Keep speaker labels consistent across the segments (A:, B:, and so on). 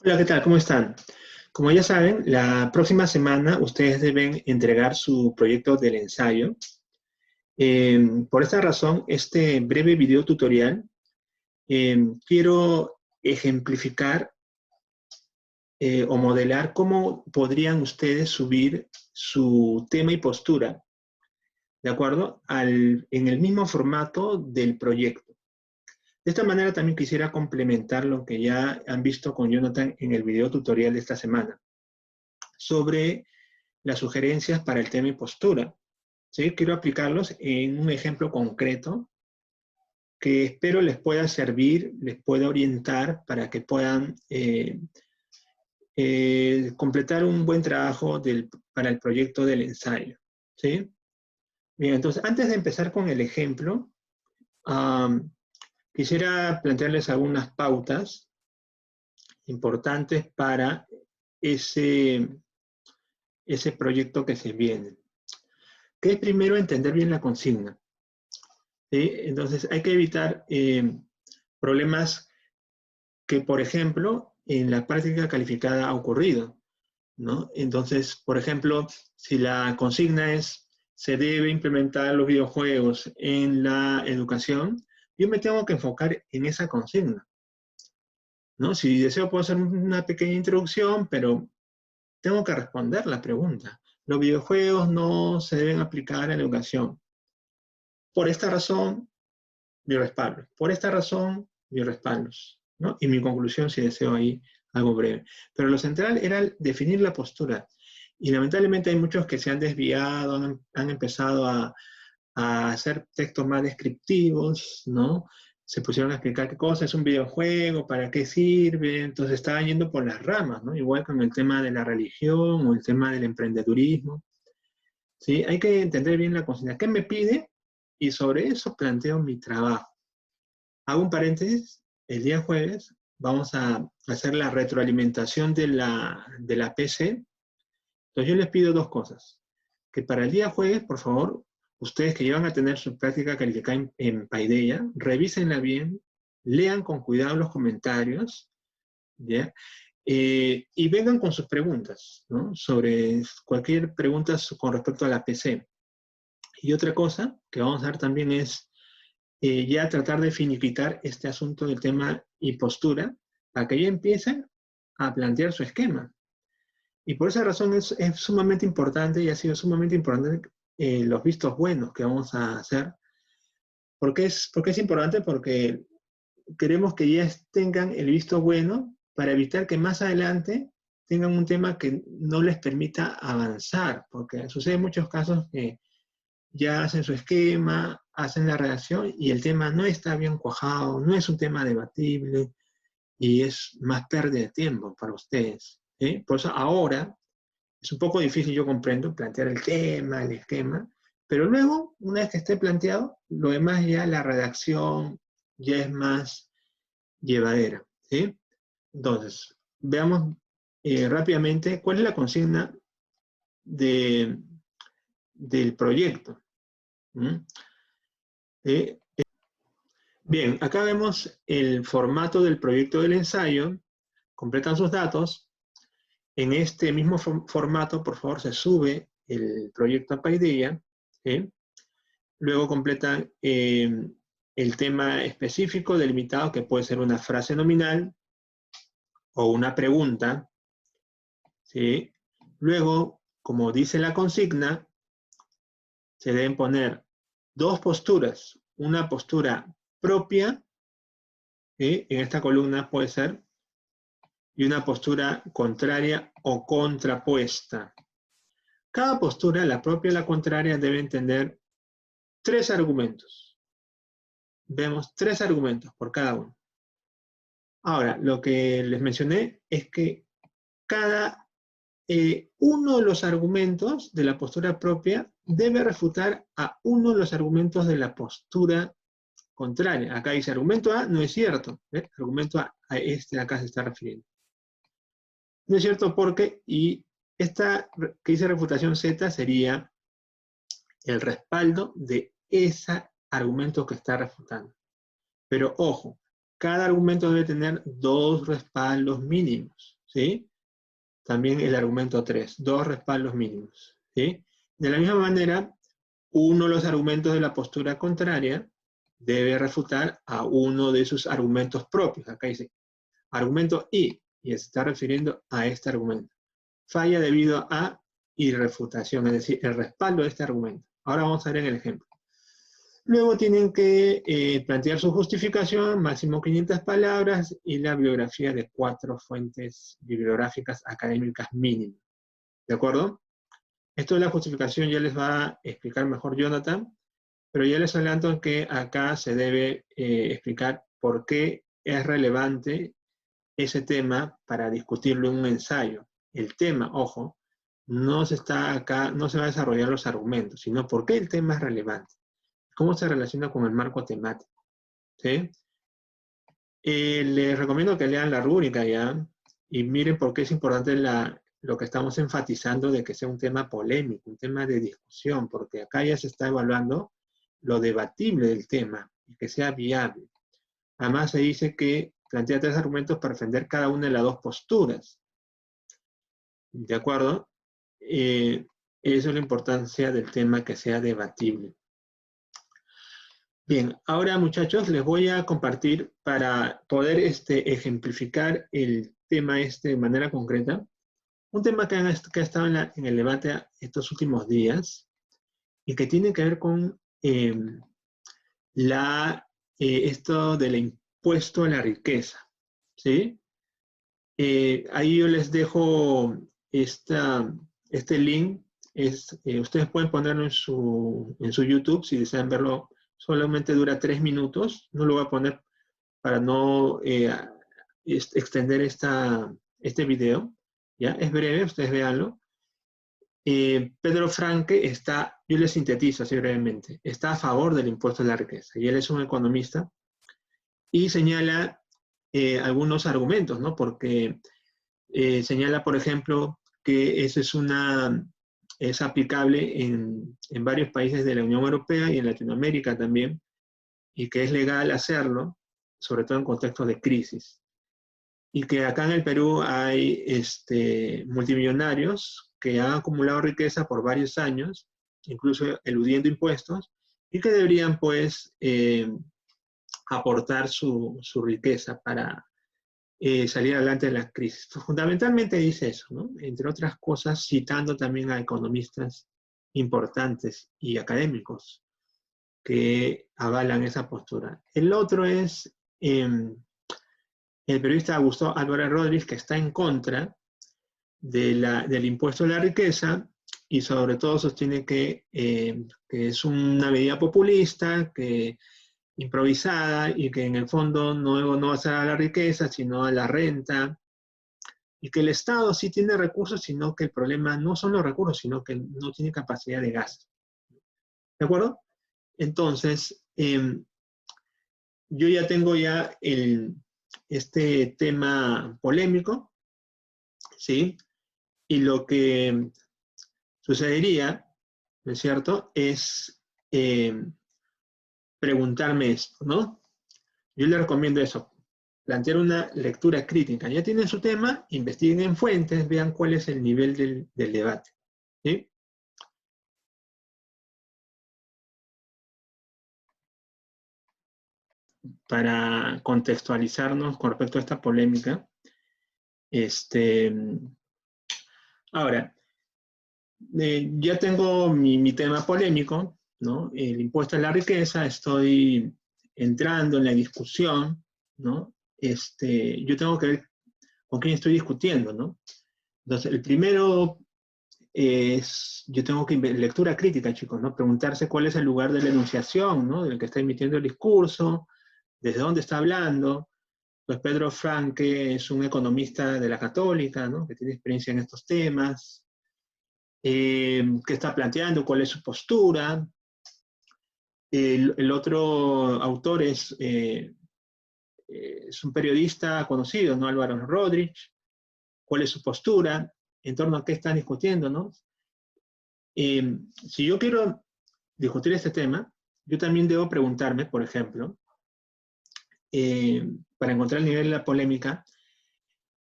A: Hola, ¿qué tal? ¿Cómo están? Como ya saben, la próxima semana ustedes deben entregar su proyecto del ensayo. Por esta razón, este breve video tutorial, quiero ejemplificar o modelar cómo podrían ustedes subir su tema y postura, ¿de acuerdo? En el mismo formato del proyecto. De esta manera también quisiera complementar lo que ya han visto con Jonathan en el video tutorial de esta semana sobre las sugerencias para el tema y postura. ¿Sí? Quiero aplicarlos en un ejemplo concreto que espero les pueda servir, les pueda orientar para que puedan completar un buen trabajo para el proyecto del ensayo. ¿Sí? Bien, entonces, antes de empezar con el ejemplo, quisiera plantearles algunas pautas importantes para ese, ese proyecto que se viene. Que es primero entender bien la consigna. ¿Sí? Entonces, hay que evitar problemas que, por ejemplo, en la práctica calificada ha ocurrido, ¿no? Entonces, por ejemplo, si la consigna es se debe implementar los videojuegos en la educación, yo me tengo que enfocar en esa consigna, ¿no? Si deseo puedo hacer una pequeña introducción, pero tengo que responder la pregunta. Los videojuegos no se deben aplicar en la educación. Por esta razón, mi respaldo. Por esta razón, mis respaldos, ¿no? Y mi conclusión, si deseo ahí algo breve. Pero lo central era definir la postura. Y lamentablemente hay muchos que se han desviado, han empezado a hacer textos más descriptivos, ¿no? Se pusieron a explicar qué cosa es un videojuego, para qué sirve, entonces estaban yendo por las ramas, ¿no? Igual con el tema de la religión o el tema del emprendedurismo, ¿sí? Hay que entender bien la consigna. ¿Qué me pide? Y sobre eso planteo mi trabajo. Hago un paréntesis, el día jueves vamos a hacer la retroalimentación de la PC. Entonces yo les pido dos cosas. Que para el día jueves, por favor, ustedes que llevan a tener su práctica calificada en Paideia, revísenla bien, lean con cuidado los comentarios, ¿ya? Y vengan con sus preguntas, ¿no? Sobre cualquier pregunta con respecto a la PC. Y otra cosa que vamos a hacer también es ya tratar de finiquitar este asunto del tema y postura para que ya empiecen a plantear su esquema. Y por esa razón es sumamente importante y ha sido sumamente importante los vistos buenos que vamos a hacer. ¿Por qué es importante? Porque queremos que ya tengan el visto bueno para evitar que más adelante tengan un tema que no les permita avanzar, porque sucede en muchos casos que ya hacen su esquema, hacen la redacción y el tema no está bien cuajado, no es un tema debatible y es más pérdida de tiempo para ustedes. ¿Sí? Por eso ahora es un poco difícil, yo comprendo, plantear el tema, el esquema, pero luego, una vez que esté planteado, lo demás ya la redacción ya es más llevadera. ¿Sí? Entonces, veamos rápidamente cuál es la consigna de, del proyecto. ¿Mm? ¿Sí? Bien, acá vemos el formato del proyecto del ensayo, completan sus datos. En este mismo formato, por favor, se sube el proyecto a Paideia, ¿sí? Luego completan el tema específico delimitado, que puede ser una frase nominal o una pregunta, ¿sí? Luego, como dice la consigna, se deben poner dos posturas, una postura propia, ¿sí? En esta columna puede ser, y una postura contraria o contrapuesta. Cada postura, la propia y la contraria, deben tener tres argumentos. Vemos tres argumentos por cada uno. Ahora, lo que les mencioné es que cada uno de los argumentos de la postura propia debe refutar a uno de los argumentos de la postura contraria. Acá dice argumento A, no es cierto. Argumento a este de acá se está refiriendo. No es cierto porque, y esta que dice refutación Z sería el respaldo de ese argumento que está refutando. Pero ojo, cada argumento debe tener 2 respaldos mínimos, ¿sí? También el argumento 3, 2 respaldos mínimos, ¿sí? De la misma manera, uno de los argumentos de la postura contraria debe refutar a uno de sus argumentos propios. Acá dice, argumento I, y se está refiriendo a este argumento. Falla debido a irrefutación, es decir, el respaldo de este argumento. Ahora vamos a ver en el ejemplo. Luego tienen que plantear su justificación, máximo 500 palabras, y la bibliografía de 4 fuentes bibliográficas académicas mínimas. ¿De acuerdo? Esto de la justificación ya les va a explicar mejor Jonathan, pero ya les adelanto que acá se debe explicar por qué es relevante ese tema para discutirlo en un ensayo. El tema, ojo, no se está acá, no se va a desarrollar los argumentos, sino por qué el tema es relevante. ¿Cómo se relaciona con el marco temático? ¿Sí? Les recomiendo que lean la rúbrica ya y miren por qué es importante lo que estamos enfatizando de que sea un tema polémico, un tema de discusión, porque acá ya se está evaluando lo debatible del tema y que sea viable. Además se dice que plantea 3 argumentos para defender cada una de las 2 posturas. ¿De acuerdo? Eso es la importancia del tema que sea debatible. Bien, ahora muchachos les voy a compartir para poder ejemplificar el tema de manera concreta. Un tema que ha estado en el debate estos últimos días y que tiene que ver con esto del impuesto a la riqueza. ¿Sí? Ahí yo les dejo este link. Ustedes pueden ponerlo en su YouTube si desean verlo. Solamente dura 3 minutos. No lo voy a poner para no extender este video. ¿Ya? Es breve, ustedes véanlo. Pedro Franque yo les sintetizo así brevemente, está a favor del impuesto a la riqueza. Y él es un economista y señala algunos argumentos, ¿no? Porque señala, por ejemplo, que eso es aplicable en varios países de la Unión Europea y en Latinoamérica también, y que es legal hacerlo, sobre todo en contextos de crisis. Y que acá en el Perú hay multimillonarios que han acumulado riqueza por varios años, incluso eludiendo impuestos, y que deberían, pues, aportar su riqueza para salir adelante de la crisis. Fundamentalmente dice eso, ¿no? Entre otras cosas, citando también a economistas importantes y académicos que avalan esa postura. El otro es el periodista Augusto Álvarez Rodríguez, que está en contra del impuesto a la riqueza y sobre todo sostiene que es una medida populista, improvisada y que en el fondo no va a ser a la riqueza, sino a la renta, y que el Estado sí tiene recursos, sino que el problema no son los recursos, sino que no tiene capacidad de gasto. ¿De acuerdo? Entonces, yo ya tengo este tema polémico, ¿sí? Y lo que sucedería, ¿no es cierto?, es preguntarme esto, ¿no? Yo le recomiendo eso, plantear una lectura crítica. Ya tienen su tema, investiguen en fuentes, vean cuál es el nivel del debate, ¿sí? Para contextualizarnos con respecto a esta polémica, ahora, ya tengo mi tema polémico, ¿no? El impuesto a la riqueza, estoy entrando en la discusión, ¿no? Yo tengo que ver con quién estoy discutiendo, ¿no? Entonces, el primero yo tengo que lectura crítica, chicos, ¿no? Preguntarse cuál es el lugar de la enunciación, ¿no? Del que está emitiendo el discurso, desde dónde está hablando. Pues Pedro Franque es un economista de la Católica, ¿no? Que tiene experiencia en estos temas. ¿Qué está planteando? ¿Cuál es su postura? El otro autor es un periodista conocido, ¿no? Álvaro Rodríguez. ¿Cuál es su postura? ¿En torno a qué están discutiendo, no? Si yo quiero discutir este tema, yo también debo preguntarme, por ejemplo, para encontrar el nivel de la polémica,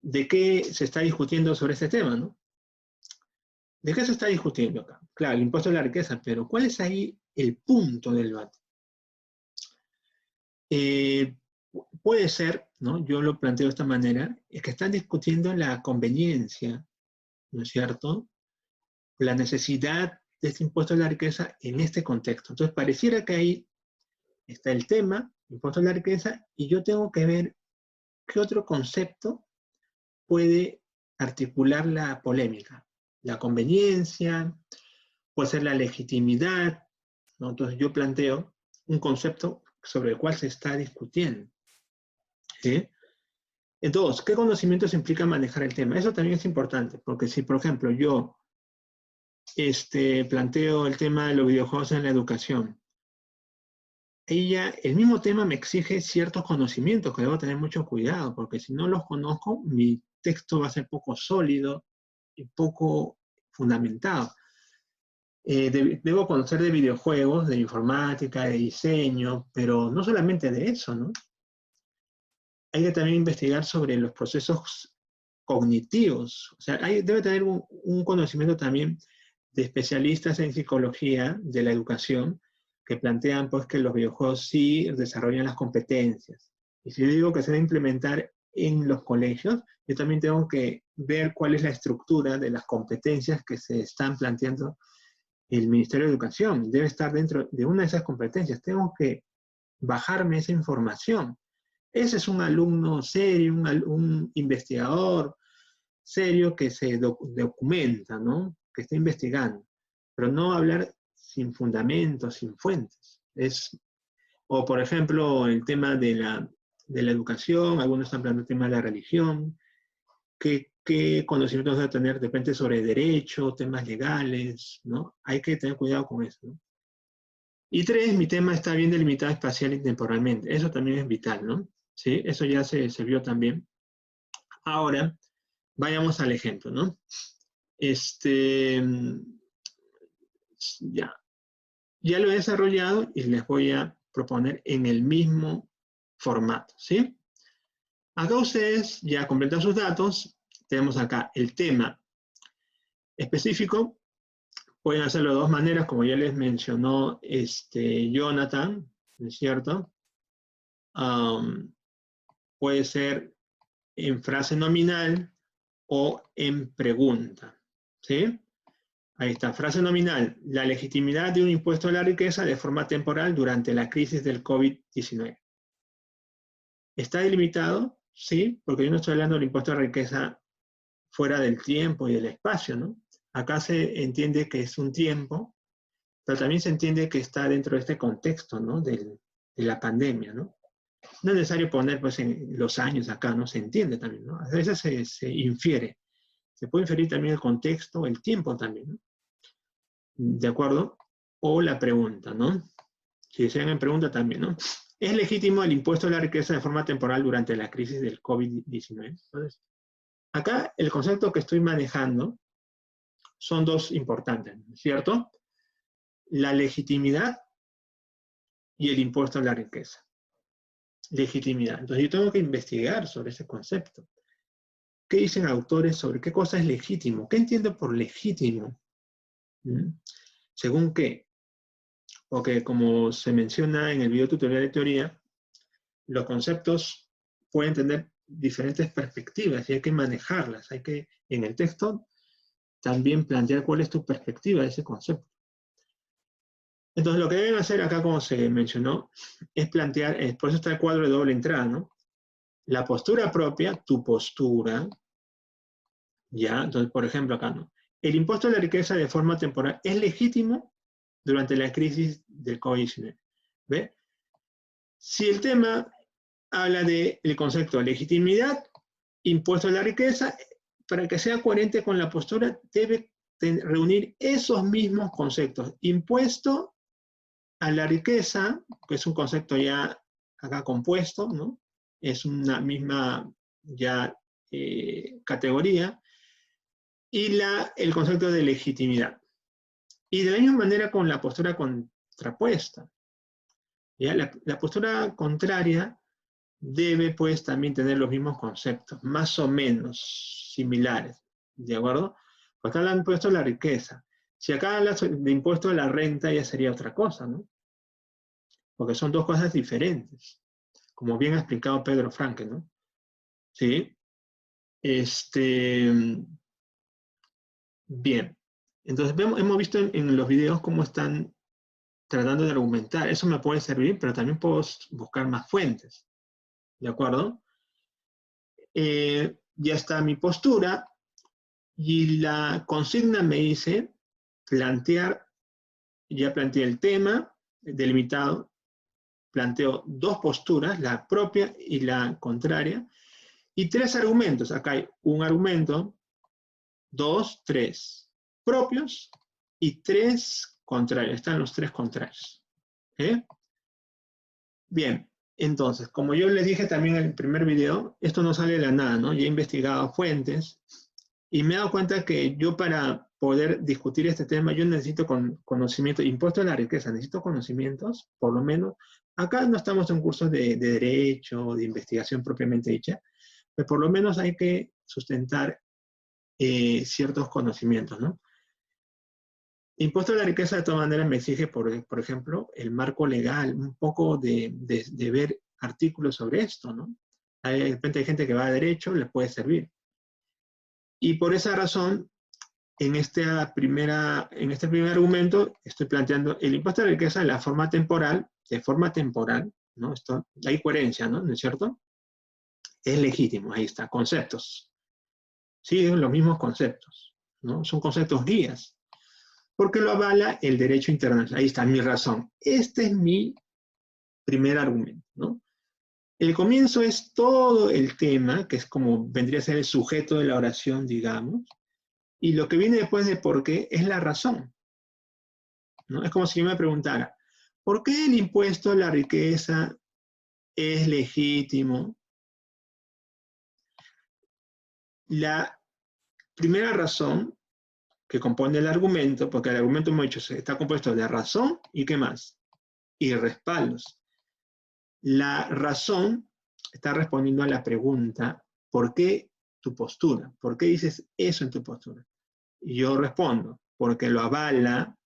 A: de qué se está discutiendo sobre este tema, ¿no? ¿De qué se está discutiendo acá? Claro, el impuesto a la riqueza, pero ¿cuál es ahí el punto del debate? Puede ser, ¿no? Yo lo planteo de esta manera, es que están discutiendo la conveniencia, ¿no es cierto? La necesidad de este impuesto a la riqueza en este contexto. Entonces, pareciera que ahí está el tema, impuesto a la riqueza, y yo tengo que ver qué otro concepto puede articular la polémica. La conveniencia, puede ser la legitimidad, ¿no? Entonces yo planteo un concepto sobre el cual se está discutiendo, ¿sí? Entonces, ¿qué conocimientos implica manejar el tema? Eso también es importante, porque si, por ejemplo, yo planteo el tema de los videojuegos en la educación, el mismo tema me exige ciertos conocimientos que debo tener mucho cuidado, porque si no los conozco, mi texto va a ser poco sólido y poco fundamentado. Debo conocer de videojuegos, de informática, de diseño, pero no solamente de eso, ¿no? Hay que también investigar sobre los procesos cognitivos. O sea, debe tener un conocimiento también de especialistas en psicología de la educación que plantean pues, que los videojuegos sí desarrollan las competencias. Y si yo digo que se debe implementar en los colegios, yo también tengo que ver cuál es la estructura de las competencias que se están planteando el Ministerio de Educación. Debe estar dentro de una de esas competencias. Tengo que bajarme esa información. Ese es un alumno serio, un investigador serio que se documenta, ¿no? Que está investigando. Pero no hablar sin fundamentos, sin fuentes. O, por ejemplo, el tema de la educación, algunos están hablando del tema de la religión, qué conocimientos debe tener de repente sobre derecho, temas legales, ¿no? Hay que tener cuidado con eso, ¿no? Y 3, mi tema está bien delimitado espacial y temporalmente. Eso también es vital, ¿no? ¿Sí? Eso ya se vio también. Ahora, vayamos al ejemplo, ¿no? Ya lo he desarrollado y les voy a proponer en el mismo formato, ¿sí? Acá ustedes ya completan sus datos. Tenemos acá el tema específico. Pueden hacerlo de dos maneras, como ya les mencionó Jonathan, ¿no es cierto? Puede ser en frase nominal o en pregunta, ¿sí? Ahí está, frase nominal, la legitimidad de un impuesto a la riqueza de forma temporal durante la crisis del COVID-19. ¿Está delimitado? Sí, porque yo no estoy hablando del impuesto a la riqueza fuera del tiempo y del espacio, ¿no? Acá se entiende que es un tiempo, pero también se entiende que está dentro de este contexto, ¿no? De la pandemia, ¿no? No es necesario poner pues, en los años acá, ¿no? Se entiende también, ¿no? A veces se infiere. Se puede inferir también el contexto, el tiempo también, ¿no? ¿De acuerdo? O la pregunta, ¿no? Si desean en pregunta también, ¿no? ¿Es legítimo el impuesto a la riqueza de forma temporal durante la crisis del COVID-19? Entonces, acá el concepto que estoy manejando son dos importantes, ¿cierto? La legitimidad y el impuesto a la riqueza. Legitimidad. Entonces yo tengo que investigar sobre ese concepto. ¿Qué dicen autores sobre qué cosa es legítimo? ¿Qué entiendo por legítimo? ¿Según qué? Porque como se menciona en el video tutorial de teoría, los conceptos pueden tener diferentes perspectivas y hay que manejarlas. Hay que, en el texto, también plantear cuál es tu perspectiva de ese concepto. Entonces, lo que deben hacer acá, como se mencionó, es plantear, por eso está el cuadro de doble entrada, ¿no? La postura propia, tu postura, ¿ya? Entonces, por ejemplo, acá, ¿no? El impuesto a la riqueza de forma temporal es legítimo durante la crisis del COVID-19. ¿Ve? Si el tema habla del concepto de legitimidad, impuesto a la riqueza, para que sea coherente con la postura, debe reunir esos mismos conceptos. Impuesto a la riqueza, que es un concepto ya acá compuesto, ¿no? Es una misma ya categoría, y el concepto de legitimidad. Y de la misma manera con la postura contrapuesta. ¿Ya? La postura contraria debe pues también tener los mismos conceptos, más o menos similares, ¿de acuerdo? Pues acá hablan de impuesto a la riqueza. Si acá habla de impuesto a la renta ya sería otra cosa, ¿no? Porque son dos cosas diferentes, como bien ha explicado Pedro Franque, ¿no? ¿Sí? Bien. Entonces hemos visto en los videos cómo están tratando de argumentar. Eso me puede servir, pero también puedo buscar más fuentes. ¿De acuerdo? Ya está mi postura y la consigna me dice plantear, ya planteé el tema delimitado, planteo dos posturas, la propia y la contraria, y tres argumentos. Acá hay un argumento, dos, tres propios y tres contrarios. Están los tres contrarios. ¿Eh? Bien, entonces, como yo les dije también en el primer video, esto no sale de la nada, ¿no? Yo he investigado fuentes y me he dado cuenta que yo para poder discutir este tema, yo necesito conocimiento, impuesto a la riqueza, necesito conocimientos, por lo menos. Acá no estamos en cursos de derecho, de investigación propiamente dicha, pero por lo menos hay que sustentar ciertos conocimientos, ¿no? Impuesto a la riqueza de todas maneras me exige, por ejemplo, el marco legal, un poco de ver artículos sobre esto, ¿no? De repente hay gente que va a derecho, le puede servir. Y por esa razón, en este primer argumento, estoy planteando el impuesto a la riqueza de forma temporal, ¿no? Hay coherencia, ¿no es cierto? Es legítimo, ahí está, conceptos. Siguen los mismos conceptos, ¿no? Son conceptos guías. Porque lo avala el derecho internacional. Ahí está mi razón. Este es mi primer argumento, ¿no? El comienzo es todo el tema, que es como vendría a ser el sujeto de la oración, digamos, y lo que viene después de por qué es la razón, ¿no? Es como si yo me preguntara, ¿por qué el impuesto a la riqueza es legítimo? La primera razón que compone el argumento, porque el argumento, hemos dicho, está compuesto de razón y ¿qué más? Y respaldos. La razón está respondiendo a la pregunta, ¿por qué tu postura? ¿Por qué dices eso en tu postura? Y yo respondo, porque lo avala,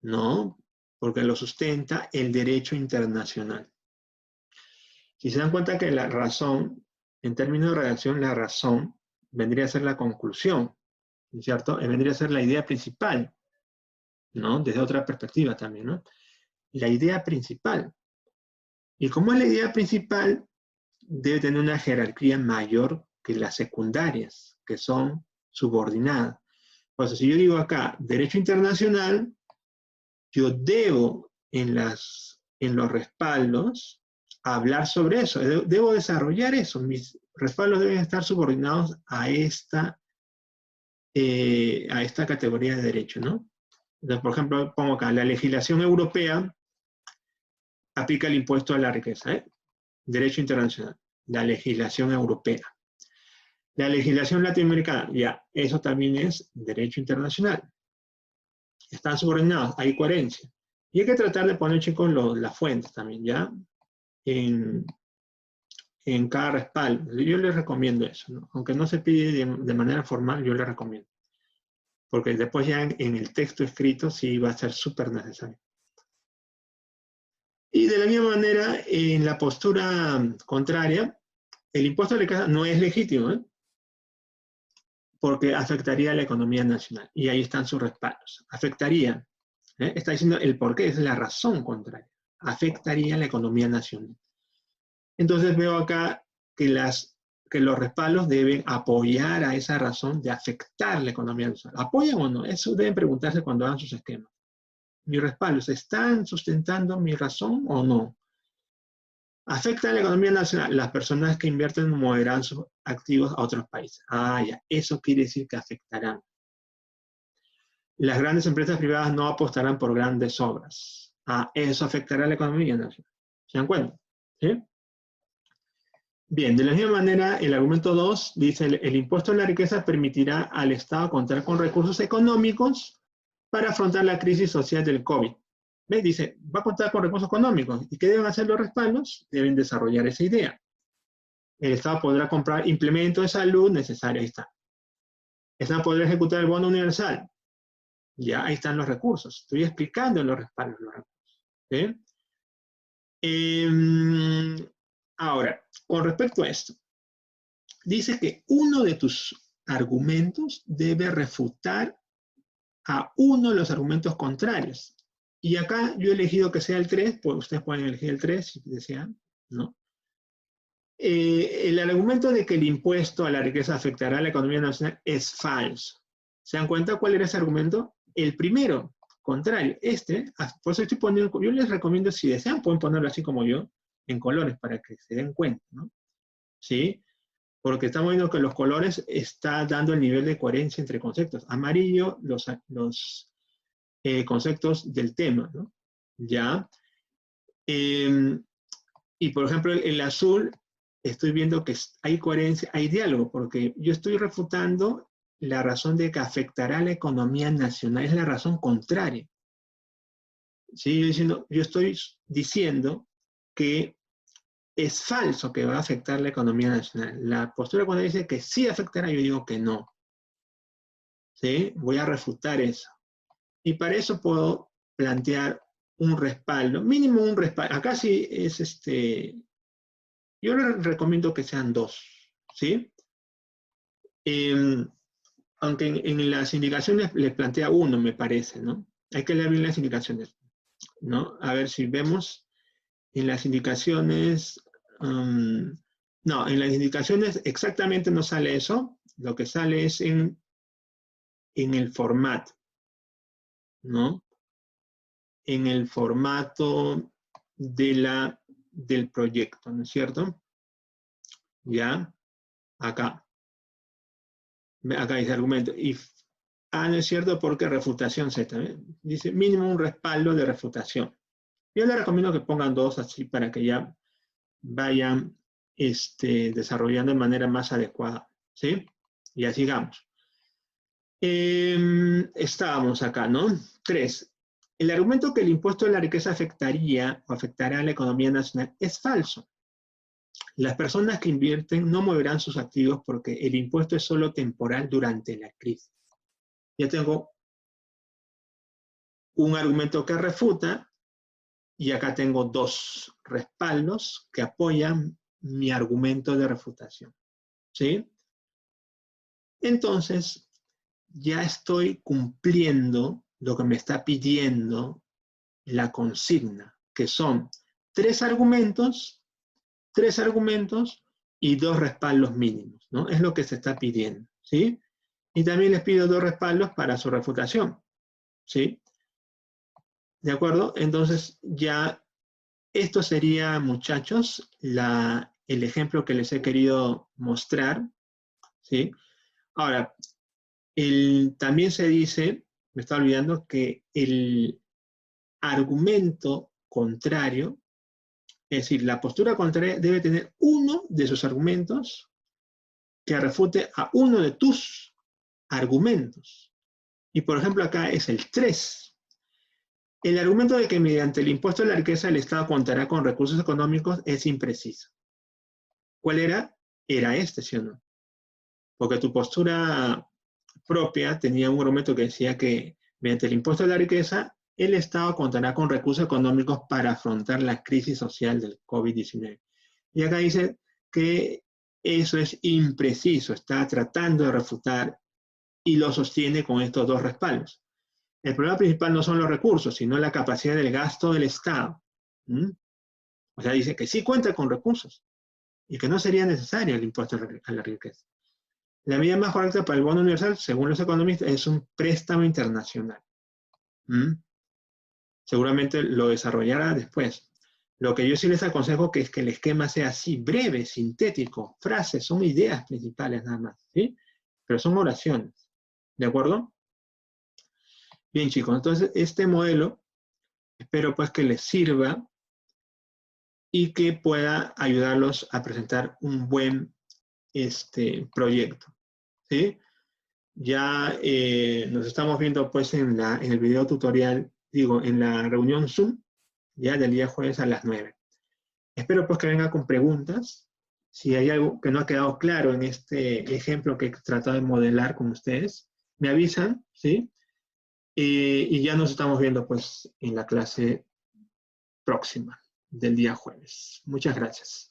A: ¿no? Porque lo sustenta el derecho internacional. Si se dan cuenta que la razón, en términos de redacción, la razón vendría a ser la conclusión, ¿cierto? Vendría a ser la idea principal, ¿no? Desde otra perspectiva también, ¿no? La idea principal. Y como es la idea principal, debe tener una jerarquía mayor que las secundarias, que son subordinadas. Pues si yo digo acá, derecho internacional, yo debo en los respaldos hablar sobre eso, debo desarrollar eso, mis respaldos deben estar subordinados a esta categoría de derecho, ¿no? Entonces, por ejemplo, pongo acá, la legislación europea aplica el impuesto a la riqueza, ¿eh? Derecho internacional, la legislación europea. La legislación latinoamericana, ya, eso también es derecho internacional. Están subordinados, hay coherencia. Y hay que tratar de poner, chicos, las fuentes también, ¿ya? En cada respaldo. Yo les recomiendo eso, ¿no? Aunque no se pide de manera formal, yo les recomiendo. Porque después ya en el texto escrito sí va a ser súper necesario. Y de la misma manera, en la postura contraria, el impuesto a la riqueza no es legítimo, ¿eh? Porque afectaría a la economía nacional. Y ahí están sus respaldos. Afectaría, ¿eh? Está diciendo el por qué, es la razón contraria. Afectaría a la economía nacional. Entonces veo acá que los respaldos deben apoyar a esa razón de afectar la economía nacional. ¿Apoyan o no? Eso deben preguntarse cuando hagan sus esquemas. ¿Mis respaldos están sustentando mi razón o no? ¿Afecta a la economía nacional? Las personas que invierten moverán sus activos a otros países. Ah, ya, eso quiere decir que afectarán. Las grandes empresas privadas no apostarán por grandes obras. Ah, eso afectará a la economía nacional. ¿Se dan cuenta? ¿Sí? Bien, de la misma manera, el argumento 2 dice, el impuesto a la riqueza permitirá al Estado contar con recursos económicos para afrontar la crisis social del COVID. ¿Ves? Dice, va a contar con recursos económicos. ¿Y qué deben hacer los respaldos? Deben desarrollar esa idea. El Estado podrá comprar implementos de salud necesarios. Ahí está. El Estado podrá ejecutar el bono universal. Ya, ahí están los recursos. Estoy explicando en los respaldos los recursos. ¿Sí? Ahora, con respecto a esto, dice que uno de tus argumentos debe refutar a uno de los argumentos contrarios. Y acá yo he elegido que sea el 3, pues ustedes pueden elegir el 3 si desean, ¿no? El argumento de que el impuesto a la riqueza afectará a la economía nacional es falso. ¿Se dan cuenta cuál era ese argumento? El primero, contrario. Por eso estoy poniendo, yo les recomiendo, si desean, pueden ponerlo así como yo, en colores, para que se den cuenta, ¿no? ¿Sí? Porque estamos viendo que los colores está dando el nivel de coherencia entre conceptos. Amarillo, los conceptos del tema, ¿no? Ya. Y por ejemplo, el azul, estoy viendo que hay coherencia, hay diálogo, porque yo estoy refutando la razón de que afectará a la economía nacional, es la razón contraria. ¿Sí? Yo estoy diciendo que es falso que va a afectar la economía nacional. La postura cuando dice que sí afectará, yo digo que no. ¿Sí? Voy a refutar eso. Y para eso puedo plantear un respaldo, mínimo un respaldo. Acá sí es yo les recomiendo que sean 2, ¿sí? Aunque en las indicaciones les plantea 1, me parece, ¿no? Hay que leer bien las indicaciones, ¿no? A ver si vemos en las indicaciones, no, en las indicaciones exactamente no sale eso, lo que sale es en el formato, ¿no? En el formato del proyecto, ¿no es cierto? Ya, acá dice argumento. No es cierto porque refutación Z. Dice mínimo un respaldo de refutación. Yo les recomiendo que pongan 2 así para que ya vayan desarrollando de manera más adecuada. ¿Sí? Y así sigamos. Estábamos acá, ¿no? 3. El argumento que el impuesto de la riqueza afectaría o afectará a la economía nacional es falso. Las personas que invierten no moverán sus activos porque el impuesto es solo temporal durante la crisis. Ya tengo un argumento que refuta y acá tengo 2 respaldos que apoyan mi argumento de refutación. ¿Sí? Entonces, ya estoy cumpliendo lo que me está pidiendo la consigna, que son 3 argumentos y 2 respaldos mínimos, ¿no? Es lo que se está pidiendo, ¿sí? Y también les pido 2 respaldos para su refutación, ¿sí? ¿De acuerdo? Entonces, ya esto sería, muchachos, el ejemplo que les he querido mostrar, ¿sí? Ahora, también se dice, me está olvidando, que el argumento contrario, es decir, la postura contraria debe tener uno de sus argumentos que refute a uno de tus argumentos. Y por ejemplo acá es el 3. El argumento de que mediante el impuesto a la riqueza el Estado contará con recursos económicos es impreciso. ¿Cuál era? Era ¿sí o no? Porque tu postura propia tenía un argumento que decía que mediante el impuesto a la riqueza el Estado contará con recursos económicos para afrontar la crisis social del COVID-19. Y acá dice que eso es impreciso, está tratando de refutar y lo sostiene con estos 2 respaldos. El problema principal no son los recursos, sino la capacidad del gasto del Estado. O sea, dice que sí cuenta con recursos y que no sería necesario el impuesto a la riqueza. La medida más correcta para el bono universal, según los economistas, es un préstamo internacional. Seguramente lo desarrollará después. Lo que yo sí les aconsejo es que el esquema sea así, breve, sintético, frases, son ideas principales nada más, ¿sí? Pero son oraciones, ¿de acuerdo? Bien, chicos, entonces este modelo espero pues que les sirva y que pueda ayudarlos a presentar un buen proyecto, ¿sí? Ya nos estamos viendo pues en el video tutorial en la reunión Zoom, ya del día jueves a las 9. Espero pues que venga con preguntas. Si hay algo que no ha quedado claro en este ejemplo que he tratado de modelar con ustedes, me avisan, ¿sí? Y ya nos estamos viendo pues en la clase próxima del día jueves. Muchas gracias.